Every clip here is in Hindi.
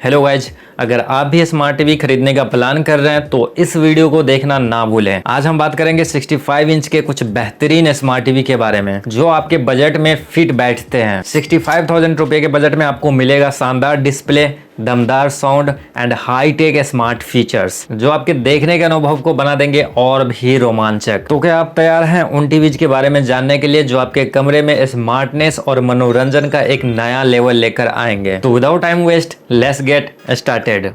हेलो गाइज, अगर आप भी स्मार्ट टीवी खरीदने का प्लान कर रहे हैं तो इस वीडियो को देखना ना भूलें। आज हम बात करेंगे 65 इंच के कुछ बेहतरीन स्मार्ट टीवी के बारे में जो आपके बजट में फिट बैठते हैं। 65,000 रुपए के बजट में आपको मिलेगा शानदार डिस्प्ले, दमदार sound and high tech smart features जो आपके देखने के अनुभव को बना देंगे और भी रोमांचक। तो क्या आप तैयार हैं उन टीवीज के बारे में जानने के लिए जो आपके कमरे में स्मार्टनेस और मनोरंजन का एक नया लेवल लेकर आएंगे? तो without time waste, let's get started.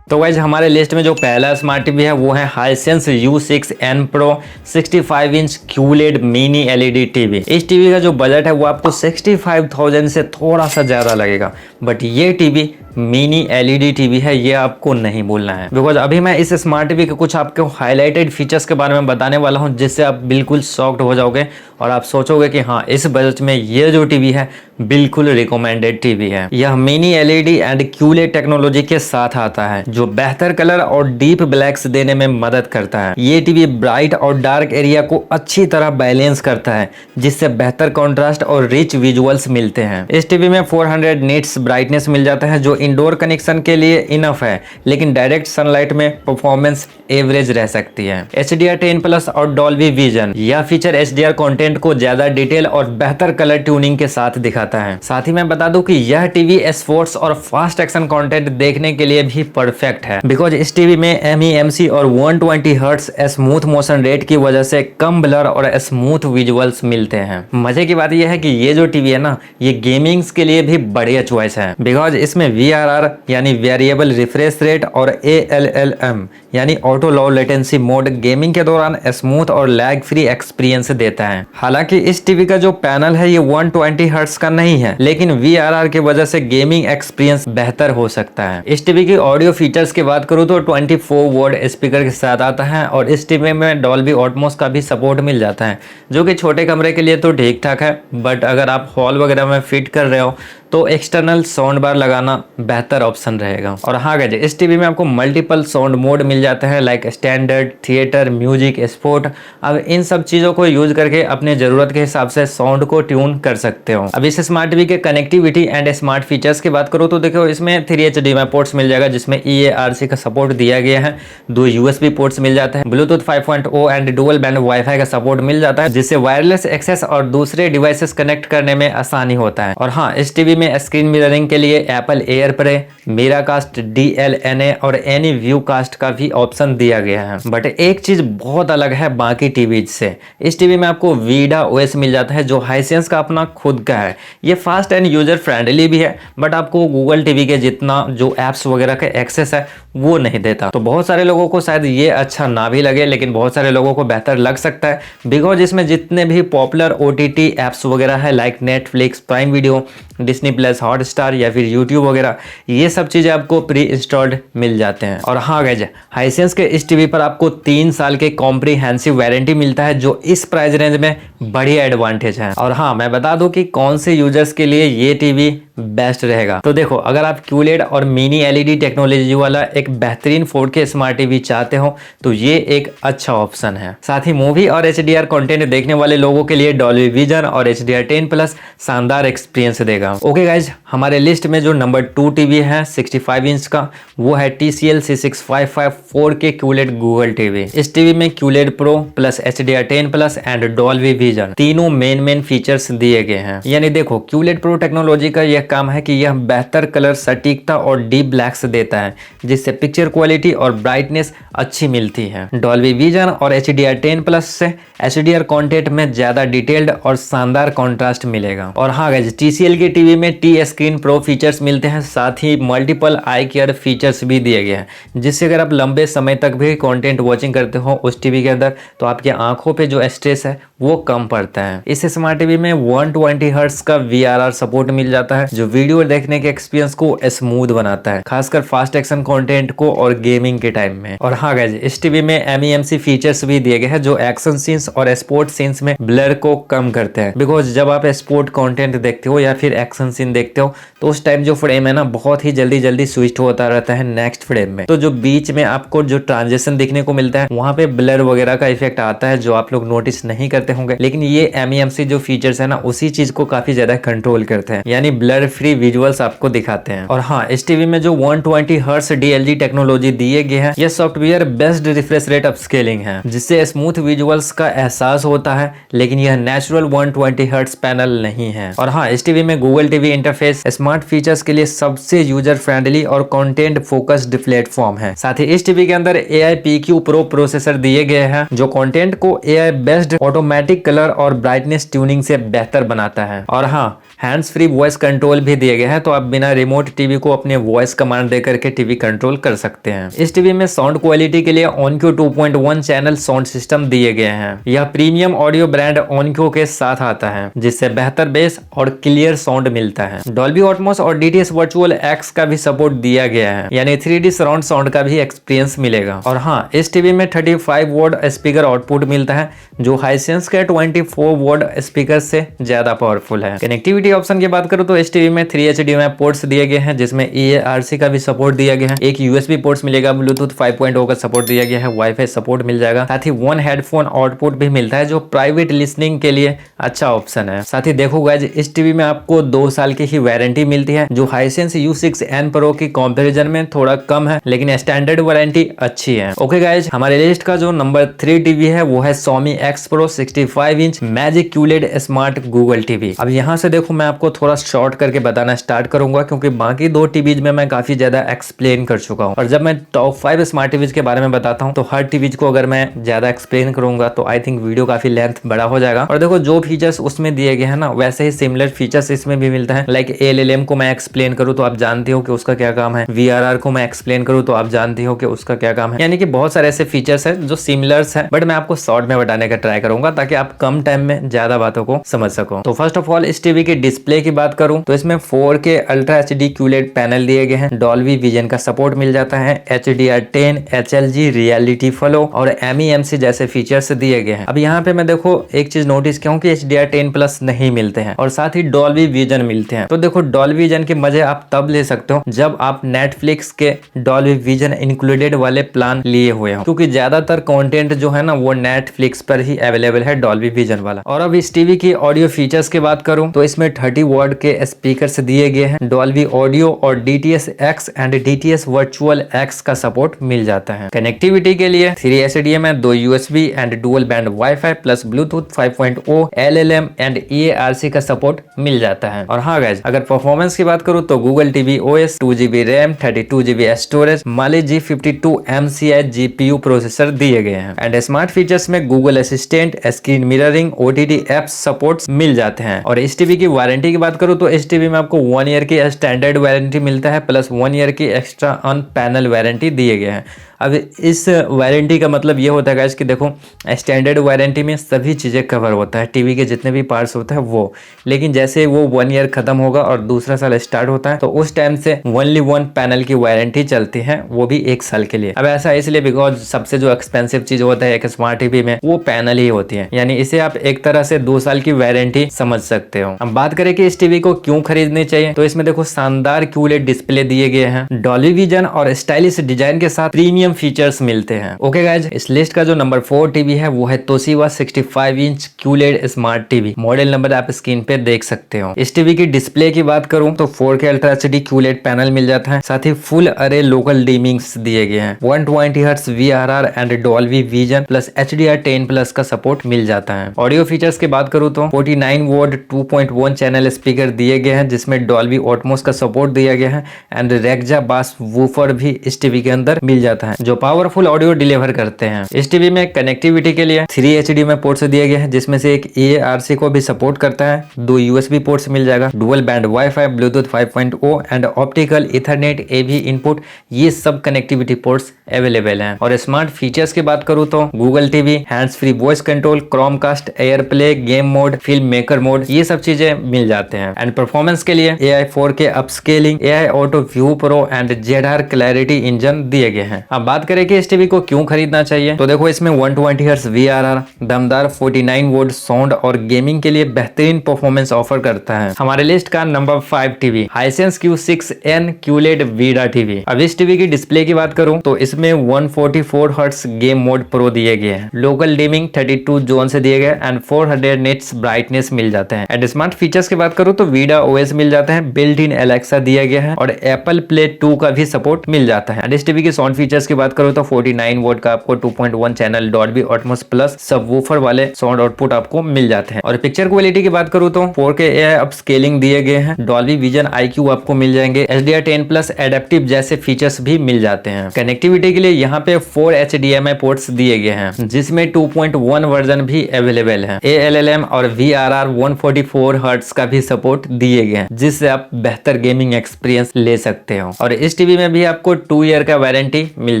तो गाइज हमारे लिस्ट में जो पहला स्मार्ट टीवी है वो है Hisense U6N Pro 65 inch QLED mini LED TV. इस टीवी का जो बजट है वो आपको 65,000 से थोड़ा सा ज़्यादा लगेगा, बट ये टीवी मिनी LED टीवी है, ये आपको नहीं भूलना है। बिकॉज अभी मैं इस स्मार्ट टीवी के कुछ आपको हाईलाइटेड फीचर्स के बारे में बताने वाला हूं जिससे आप बिल्कुल शॉक्ड हो जाओगे और आप सोचोगे कि हाँ, इस बजट में ये जो टीवी है बिल्कुल रिकमेंडेड टीवी है। यह mini LED and QLED technology के साथ आता है जो बेहतर कलर और डीप ब्लैक्स देने में मदद करता है। ये टीवी ब्राइट और डार्क एरिया को अच्छी तरह बैलेंस करता है जिससे बेहतर कॉन्ट्रास्ट और रिच विजुअल्स मिलते हैं। इस टीवी में 400 निट्स ब्राइटनेस मिल जाता है जो इंडोर कनेक्शन के लिए इनफ है, लेकिन डायरेक्ट सनलाइट में परफॉर्मेंस एवरेज रह सकती है। HDR10+ और डॉल्बी विजन, यह फीचर HDR कंटेंट को ज्यादा डिटेल और बेहतर कलर ट्यूनिंग के साथ दिखाता है। साथ ही मैं बता दूं कि यह टीवी स्पोर्ट्स और फास्ट एक्शन कंटेंट देखने के लिए भी परफेक्ट है, बिकॉज इस टीवी में MEMC और 120 हर्ट्ज स्मूथ मोशन रेट की वजह से कम ब्लर और स्मूथ विजुअल्स मिलते हैं। मजे की बात यह है कि ये जो टीवी है ना, ये गेमिंग्स के लिए भी बढ़िया चॉइस है, बिकॉज इसमें VRR यानी वेरिएबल रिफ्रेश रेट और ALLM यानी auto low latency mode gaming के दौरान स्मूथ और लैग फ्री एक्सपीरियंस देता है। हालांकि इस टीवी का जो पैनल है ये 120 हर्ट्ज का नहीं है, लेकिन VRR की वजह से गेमिंग एक्सपीरियंस बेहतर हो सकता है। इस टीवी की ऑडियो फीचर्स की बात करूं तो 24 वॉट स्पीकर के साथ आता है और इस टीवी में डॉल्बी ऑटमोस का भी सपोर्ट मिल जाता है जो कि छोटे कमरे के लिए तो ठीक ठाक है, बट अगर आप हॉल वगैरह में फिट कर रहे हो तो एक्सटर्नल साउंड बार लगाना बेहतर ऑप्शन रहेगा। और हाँ गाइस, इस टीवी में आपको मल्टीपल साउंड मोड मिल जाते हैं like standard, theatre, music, sport. अब इन सब चीज़ों को यूज करके अपने ज़रूरत के हिसाब से साउंड को ट्यून कर सकते हो। अब इस स्मार्ट टीवी के कनेक्टिविटी एंड स्मार्ट फीचर्स की बात करो तो देखो, इसमें 3 HDMI पोर्ट्स मिल जाएगा जिसमें EARC का सपोर्ट दिया गया है। 2 USB पोर्ट्स मिल जाते हैं, Bluetooth 5.0 and dual band wifi का सपोर्ट मिल जाता है जिससे वायरलेस एक्सेस और दूसरे डिवाइसेस कनेक्ट करने में आसानी होता है। और हाँ, इस टीवी में स्क्रीन मिररिंग के लिए एप्पल एयरप्ले, मिराकास्ट, DLNA और एनी व्यू कास्ट का भी ऑप्शन दिया गया है। बट एक चीज बहुत अलग है बाकी टीवीज से, इस टीवी में आपको वीडा OS मिल जाता है जो हाइसेंस का अपना खुद का है। ये फास्ट एंड यूजर फ्रेंडली भी है, बट आपको गूगल टीवी के जितना जो एप्स वगैरह का एक्सेस है वो नहीं देता। तो बहुत सारे लोगों को शायद ये अच्छा ना भी लगे, लेकिन बहुत सारे लोगों को बेहतर लग सकता है, बिकॉज इसमें जितने भी पॉपुलर OTT एप्स वगैरह है like Netflix, prime video, Disney plus, Hotstar या फिर यूट्यूब वगैरह, ये सब चीजें आपको प्री इंस्टॉल्ड मिल जाते हैं। और हाँ गाइस, हाइसेंस के इस टीवी पर आपको 3 साल के कॉम्प्रिहेंसिव वारंटी मिलता है जो इस प्राइस रेंज में बढ़िया एडवांटेज है। और हाँ, मैं बता दूं कि कौन से यूजर्स के लिए ये टीवी बेस्ट रहेगा। तो देखो, अगर आप QLED और मिनी LED टेक्नोलॉजी वाला एक बेहतरीन 4K स्मार्ट टीवी चाहते हो तो ये एक अच्छा ऑप्शन है। साथ ही मूवी और HDR कंटेंट देखने वाले लोगों के लिए डॉल्बी विजन और HDR10+ शानदार एक्सपीरियंस देगा। ओके गाइज, हमारे लिस्ट में जो नंबर 2 टीवी है 65 इंच का वो है TCL C655 4K QLED Google TV. इस टीवी में QLED Pro plus HDR10+ and Dolby vision तीनों मेन फीचर्स दिए गए हैं। यानी देखो, QLED Pro टेक्नोलॉजी का यह काम है कि यह बेहतर कलर सटीकता और डीप ब्लैक्स देता है जिससे पिक्चर क्वालिटी और ब्राइटनेस अच्छी मिलती है। डॉल्बी विजन और HDR10+ से HDR कंटेंट में ज्यादा डिटेल्ड और शानदार कंट्रास्ट मिलेगा। और हाँ गाइस, TCL के टीवी में T Screen Pro फीचर्स मिलते हैं, साथ ही मल्टीपल आई केयर फीचर्स भी दिए गए हैं जिससे अगर आप लंबे समय तक भी कंटेंट वॉचिंग करते हो उस टीवी के अंदर तो आपकी आंखों पे जो स्ट्रेस है वो कम पड़ता है। इस स्मार्ट टीवी में 120 हर्ट्ज का VRR सपोर्ट मिल जाता है जो वीडियो देखने के एक्सपीरियंस को स्मूथ बनाता है, खासकर फास्ट एक्शन कंटेंट को और गेमिंग के टाइम में। और हाँ गाइस, इस टीवी में MEMC फीचर्स भी दिए गए हैं जो एक्शन सीन्स और स्पोर्ट सीन्स में ब्लर को कम करते हैं। बिकॉज जब आप स्पोर्ट कंटेंट देखते हो या फिर एक्शन सीन देखते हो तो उस टाइम जो फ्रेम है ना बहुत ही जल्दी स्विच होता रहता है नेक्स्ट फ्रेम में, तो जो बीच में आपको जो ट्रांजिशन देखने को मिलता है वहां पे ब्लर वगैरह का इफेक्ट आता है जो आप लोग नोटिस नहीं करते होंगे। लेकिन ये MEMC जो फीचर्स है ना उसी चीज को काफी ज्यादा कंट्रोल करते हैं, यानी ब्लर फ्री विजुअल्स आपको दिखाते हैं। और हाँ, इस टीवी में जो 120 हर्ट्ज DLG टेक्नोलॉजी दिए गए हैं, यह software based refresh rate upscaling है जिससे स्मूथ विजुअल्स का एहसास होता है, लेकिन यह नेचुरल 120 हर्ट्ज पैनल नहीं है। और हाँ, इस टीवी में Google TV interface smart features के लिए सबसे यूजर फ्रेंडली और कंटेंट फोकस्ड प्लेटफॉर्म है। साथ ही इस टीवी के अंदर AI PQ Pro प्रोसेसर दिए गए हैं जो कंटेंट को AI बेस्ड ऑटोमेटिक कलर और ब्राइटनेस ट्यूनिंग से बेहतर बनाता है। और हाँ, हैंड्स फ्री वॉइस कंट्रोल भी दिए गए हैं, तो आप बिना रिमोट टीवी को अपने वॉइस कमांड देकर के टीवी कंट्रोल कर सकते हैं। इस टीवी में साउंड क्वालिटी के लिए OnQ 2.1 चैनल साउंड सिस्टम दिए गए हैं। यह प्रीमियम ऑडियो ब्रांड OnQ के साथ आता है जिससे बेहतर बेस और क्लियर साउंड मिलता है। Dolby Atmos और DTS Virtual X का भी सपोर्ट दिया गया है, यानी 3D सराउंड साउंड का भी एक्सपीरियंस मिलेगा। और हाँ, इस टीवी में 35 वॉट स्पीकर आउटपुट मिलता है जो हाइसेंस के 24 वॉट स्पीकर से ज्यादा पावरफुल है। कनेक्टिविटी ऑप्शन की बात करूं तो इस टीवी में 3 HDMI पोर्ट्स दिए गए हैं जिसमें EARC का भी सपोर्ट दिया गया है, एक USB पोर्ट्स मिलेगा, ब्लूटूथ 5.0 का सपोर्ट दिया गया है, वाईफाई सपोर्ट मिल जाएगा, साथ ही 1 हेडफोन आउटपुट भी मिलता है जो प्राइवेट लिसनिंग के लिए अच्छा ऑप्शन है। साथ ही देखो गाइस, इस टीवी में आपको 2 साल की ही वारंटी मिलती है जो हाइसेंस U6N Pro की कंपैरिजन में थोड़ा कम है, लेकिन स्टैंडर्ड वारंटी अच्छी है। ओके गाइस, हमारे लिस्ट का जो नंबर 3 टीवी है वो है Xiaomi X Pro 65 inch magic QLED smart Google TV. अब यहाँ से देखो मैं आपको थोड़ा शॉर्ट करके बताना स्टार्ट करूंगा क्योंकि बाकी 2 टीवीज में मैं काफी ज्यादा एक्सप्लेन कर चुका हूँ, और जब मैं टॉप 5 स्मार्ट टीवीज के बारे में बताता हूँ तो हर टीवीज को अगर मैं ज्यादा एक्सप्लेन करूंगा तो आई थिंक वीडियो काफी लेंथ बड़ा हो जाएगा। और देखो जो फीचर्स उसमें दिए गए हैं ना वैसे ही सिमिलर फीचर्स इसमें भी मिलता है। लाइक ALLM को मैं एक्सप्लेन करूँ तो आप जानते हो कि उसका क्या काम है, VRR को मैं एक्सप्लेन करूँ तो आप जानते हो कि उसका क्या काम है, यानी कि बहुत सारे ऐसे फीचर्स है जो सिमिलर्स है, बट मैं आपको शॉर्ट में बताने का ट्राई करूंगा ताकि आप कम टाइम में ज्यादा बातों को समझ सको। तो फर्स्ट ऑफ ऑल इस टीवी की डिस्प्ले की बात करूं तो इसमें 4K ultra HD QLED panel दिए गए हैं, Dolby Vision का सपोर्ट मिल जाता है, HDR10, HLG रियलिटी फ्लो और MEMC जैसे फीचर्स दिए गए हैं। अब यहाँ पे मैं देखो एक चीज नोटिस किया हूं कि HDR10 प्लस नहीं मिलते हैं और साथ ही Dolby Vision मिलते हैं। तो देखो Dolby Vision के मजे आप तब ले सकते हो जब आप Netflix के Dolby Vision इंक्लूडेड वाले प्लान लिए हुए हो, क्योंकि ज्यादातर कंटेंट जो है ना वो Netflix पर ही अवेलेबल है Dolby Vision वाला। और अब इस टीवी की ऑडियो फीचर्स की बात करूं तो इसमें 30 वॉट के स्पीकर्स दिए गए हैं, Dolby Audio और DTS X and DTS Virtual X का सपोर्ट मिल जाता है। कनेक्टिविटी के लिए 3 HDMI, 2 USB and dual band wifi plus Bluetooth 5.0, LLM and EARC का सपोर्ट मिल जाता है। और हाँ गाइस, अगर परफॉर्मेंस की बात करूं तो Google TV OS, 2GB RAM, 32GB storage, Mali G52 MCI GPU processor दिए गए हैं। एंड स्मार्ट फीचर्स में Google assistant, screen mirroring, OTT apps supports मिल जाते हैं। और इस टीवी की वारंटी की बात करूं तो इस टीवी में आपको 1 ईयर की स्टैंडर्ड वारंटी मिलता है प्लस 1 ईयर की एक्स्ट्रा ऑन पैनल वारंटी दिए गए हैं। अब इस वारंटी का मतलब ये होता है गाइस कि देखो स्टैंडर्ड वारंटी में सभी चीज़ें कवर होता है, टीवी के जितने भी पार्ट्स होता है वो, लेकिन जैसे वो 1 ईयर खत्म होगा और दूसरा साल स्टार्ट होता है तो उस टाइम से ओनली 1 पैनल की वारंटी चलती है, वो भी 1 साल के लिए। अब ऐसा इसलिए बिकॉज सबसे जो एक्सपेंसिव चीज होता है एक स्मार्ट टीवी में वो पैनल ही होती है, यानी इसे आप एक तरह से 2 साल की वारंटी समझ सकते हो। अब बात करें कि इस टीवी को क्यों खरीदनी चाहिए तो इसमें देखो शानदार QLED डिस्प्ले दिए गए हैं, Dolby Vision और स्टाइलिश डिजाइन के साथ प्रीमियम फीचर्स मिलते हैं। ओके गाइज, इस लिस्ट का जो नंबर 4 टीवी है वो है Toshiba 65 inch QLED smart TV. Model number आप स्क्रीन पे देख सकते हो। इस टीवी की डिस्प्ले की बात करूं तो 4K ultra HD QLED panel मिल जाता है, साथ ही फुल अरे लोकल डिमिंग्स दिए गए हैं, 120 hertz VRR and Dolby Vision plus HDR10 plus का सपोर्ट मिल जाता है। ऑडियो फीचर्स की बात करूं तो 49 वॉट 2.1 चैनल स्पीकर दिए गए हैं जिसमें Dolby Atmos का सपोर्ट दिया गया है एंड Rexha बास वूफर भी इस टीवी के अंदर मिल जाता है जो पावरफुल ऑडियो डिलीवर करते हैं। इस टीवी में कनेक्टिविटी के लिए 3 HDMI पोर्ट्स दिए गए हैं जिसमें से एक EARC को भी सपोर्ट करता है, 2 USB पोर्ट्स मिल जाएगा, dual band wifi, Bluetooth 5.0 and optical Ethernet AV input, ये सब कनेक्टिविटी पोर्ट्स अवेलेबल हैं। और स्मार्ट फीचर्स की बात करूँ तो Google TV, hands free voice control, Chromecast, air play, game mode, film maker mode, ये सब चीजें मिल जाते हैं। एंड परफॉर्मेंस के लिए AI 4K upscaling, AI auto view pro and ZR clarity engine दिए गए हैं। अब बात करें कि इस टीवी को क्यों खरीदना चाहिए, तो देखो इसमें 120 हर्ट्ज VRR, दमदार 49 वोल्ट साउंड और गेमिंग के लिए बेहतरीन परफॉर्मेंस ऑफर करता है। हमारे लिस्ट का number 5 TV Hisense Q6N QLED VIDA TV. अब इस टीवी की डिस्प्ले की बात करूं तो इसमें 144 हर्ट्ज गेम मोड प्रो दिए गए हैं, लोकल डिमिंग 32 जोन से दिए गए एंड 400 निट्स ब्राइटनेस मिल जाते हैं। एंड स्मार्ट फीचर्स की बात करूं तो VIDA OS मिल जाता है, बिल्ट इन एलेक्सा दिया गया है और एप्पल प्ले 2 का भी सपोर्ट मिल जाता है। एंड इस टीवी की साउंड फीचर्स की बात करूं तो 49 वोल्ट का आपको 2.1 channel Dolby Atmos plus subwoofer वाले साउंड आउटपुट आपको मिल जाते हैं। और पिक्चर क्वालिटी की बात करूं तो 4K AI अपस्केलिंग दिए गए हैं, डॉल्बी विजन IQ आपको मिल जाएंगे, HDR10 प्लस एडेप्टिव जैसे फीचर्स भी मिल जाते हैं। कनेक्टिविटी के लिए यहाँ पे 4 HDMI पोर्ट्स दिए गए हैं, जिसमें 2.1 वर्जन भी अवेलेबल है। ALLM और VRR 144 हर्ट्ज का भी सपोर्ट दिए गए हैं, जिससे आप बेहतर गेमिंग एक्सपीरियंस ले सकते हो। और इस टीवी में भी आपको 2 ईयर का वारंटी मिल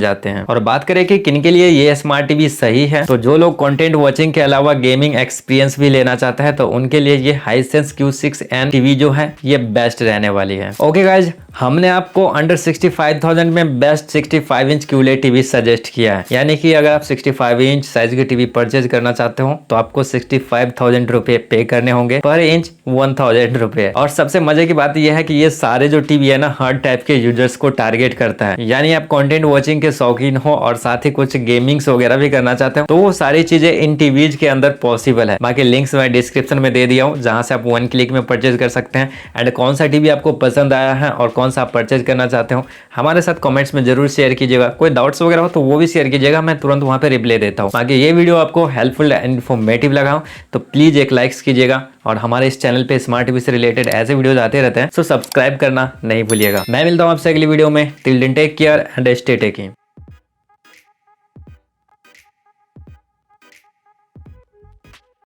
जाते हैं। और बात करें कि किन के लिए ये स्मार्ट टीवी सही है, तो जो लोग कंटेंट वॉचिंग के अलावा गेमिंग एक्सपीरियंस भी लेना चाहता है तो उनके लिए ये हाइसेंस Q6N टीवी जो है ये बेस्ट रहने वाली है। ओके गाइज, हमने आपको अंडर 65,000 में best 65 inch QLED TV suggest किया है। यानी कि अगर आप 65 इंच साइज की टीवी परचेज करना चाहते हो तो आपको 65,000 रुपए पे करने होंगे, पर इंच 1,000 रुपए। और सबसे मजे की बात यह है कि ये सारे जो टीवी है ना हर टाइप के यूजर्स को टारगेट करता है। यानी आप कंटेंट वॉचिंग के शौकीन हो और साथ ही कुछ गेमिंग्स वगैरह भी करना चाहते हो तो वो सारी चीजें इन टीवीज के अंदर पॉसिबल है। बाकी लिंक्स मैं डिस्क्रिप्शन में दे दिया हूँ, जहां से आप 1 क्लिक में परचेज कर सकते हैं। एंड कौन सा टीवी आपको पसंद आया है और कौन सा आप परचेज करना चाहते हो हमारे साथ कमेंट्स में जरूर शेयर कीजिएगा। कोई डाउट्स वगैरह हो तो वो भी शेयर कीजिएगा, मैं तुरंत वहां पे रिप्लाई देता हूँ। बाकी ये वीडियो आपको हेल्पफुल एंड इन्फॉर्मेटिव लगा हो तो प्लीज एक लाइक्स कीजिएगा और हमारे इस चैनल पे स्मार्ट टीवी से रिलेटेड ऐसे वीडियोस आते रहते हैं, सो सब्सक्राइब करना नहीं भूलिएगा। मैं मिलता हूँ आपसे अगली वीडियो में। Till then take care and stay taking.